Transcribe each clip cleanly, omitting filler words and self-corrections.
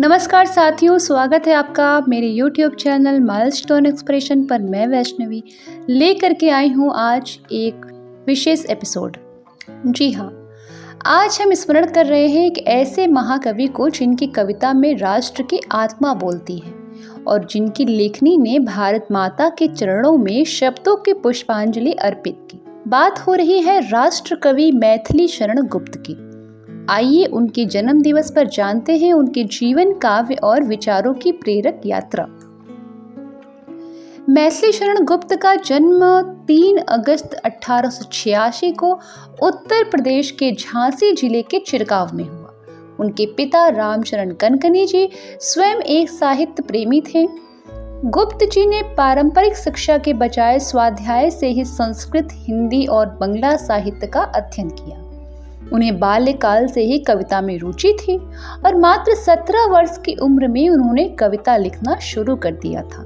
नमस्कार साथियों, स्वागत है आपका मेरे YouTube चैनल माइलस्टोन एक्सप्रेशन पर। मैं वैष्णवी लेकर के आई हूँ आज एक विशेष एपिसोड। जी हाँ, आज हम स्मरण कर रहे हैं एक ऐसे महाकवि को जिनकी कविता में राष्ट्र की आत्मा बोलती है और जिनकी लेखनी ने भारत माता के चरणों में शब्दों की पुष्पांजलि अर्पित की। बात हो रही है राष्ट्र कवि मैथिली शरण गुप्त की। आइए उनके जन्म दिवस पर जानते हैं उनके जीवन, काव्य और विचारों की प्रेरक यात्रा। मैथिली शरण गुप्त का जन्म 3 अगस्त 1886 को उत्तर प्रदेश के झांसी जिले के चिरगांव में हुआ। उनके पिता रामचरण कनकनी जी स्वयं एक साहित्य प्रेमी थे। गुप्त जी ने पारंपरिक शिक्षा के बजाय स्वाध्याय से ही संस्कृत, हिंदी और बंगला साहित्य का अध्ययन किया। उन्हें बाल्यकाल से ही कविता में रुचि थी और मात्र 17 वर्ष की उम्र में उन्होंने कविता लिखना शुरू कर दिया था।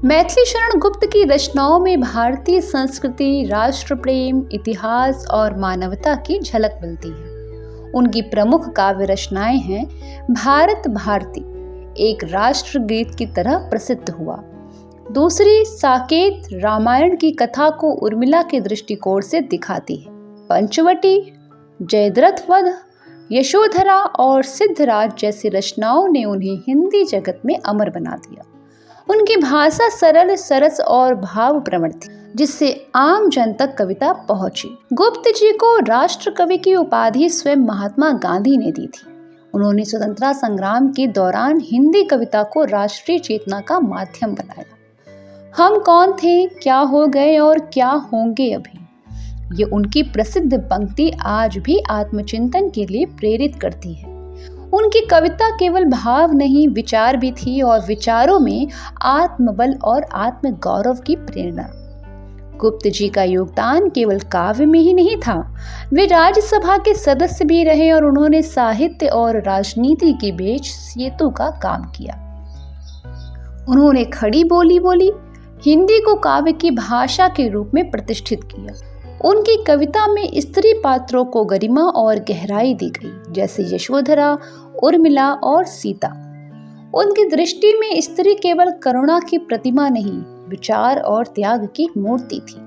मैथिली शरण गुप्त की रचनाओं में भारतीय संस्कृति, राष्ट्र प्रेम, इतिहास और मानवता की झलक मिलती है। उनकी प्रमुख काव्य रचनाएं हैं भारत भारती, एक राष्ट्र गीत की तरह प्रसिद्ध हुआ। दूसरी साकेत रामायण की कथा को उर्मिला के दृष्टिकोण से दिखाती है। पंचवटी, जयद्रथ वध, यशोधरा और सिद्धराज जैसी रचनाओं ने उन्हें हिंदी जगत में अमर बना दिया। उनकी भाषा सरल, सरस और भावप्रवण थी, जिससे आम जन तक कविता पहुंची। गुप्त जी को राष्ट्र कवि की उपाधि स्वयं महात्मा गांधी ने दी थी। उन्होंने स्वतंत्रता संग्राम के दौरान हिंदी कविता को राष्ट्रीय चेतना का माध्यम बनाया। हम कौन थे, क्या हो गए और क्या होंगे अभी, ये उनकी प्रसिद्ध पंक्ति आज भी आत्मचिंतन के लिए प्रेरित करती है। उनकी कविता केवल भाव नहीं, विचार भी थी और विचारों में आत्मबल और आत्म गौरव की प्रेरणा। गुप्त जी का योगदान केवल काव्य में ही नहीं था, वे राज्यसभा के सदस्य भी रहे और उन्होंने साहित्य और राजनीति के बीच सेतु का काम किया। उन्होंने खड़ी बोली बोली, हिंदी को काव्य की भाषा के रूप में प्रतिष्ठित किया। उनकी कविता में स्त्री पात्रों को गरिमा और गहराई दी गई, जैसे यशोधरा, उर्मिला और सीता। उनकी दृष्टि में स्त्री केवल करुणा की प्रतिमा नहीं, विचार और त्याग की मूर्ति थी।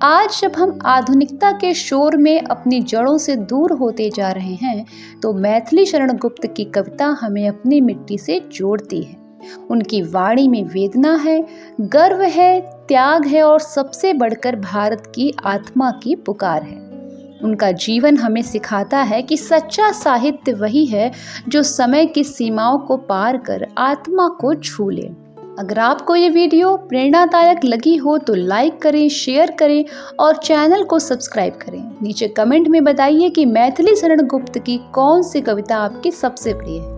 आज जब हम आधुनिकता के शोर में अपनी जड़ों से दूर होते जा रहे हैं, तो मैथिली शरण गुप्त की कविता हमें अपनी मिट्टी से जोड़ती है। उनकी वाणी में वेदना है, गर्व है, त्याग है और सबसे बढ़कर भारत की आत्मा की पुकार है। उनका जीवन हमें सिखाता है कि सच्चा साहित्य वही है जो समय की सीमाओं को पार कर आत्मा को छू ले। अगर आपको ये वीडियो प्रेरणादायक लगी हो तो लाइक करें, शेयर करें और चैनल को सब्सक्राइब करें। नीचे कमेंट में बताइए कि मैथिली शरण गुप्त की कौन सी कविता आपकी सबसे प्रिय है।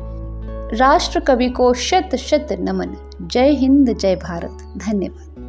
राष्ट्र कवि को शत शत नमन। जय हिंद, जय भारत। धन्यवाद।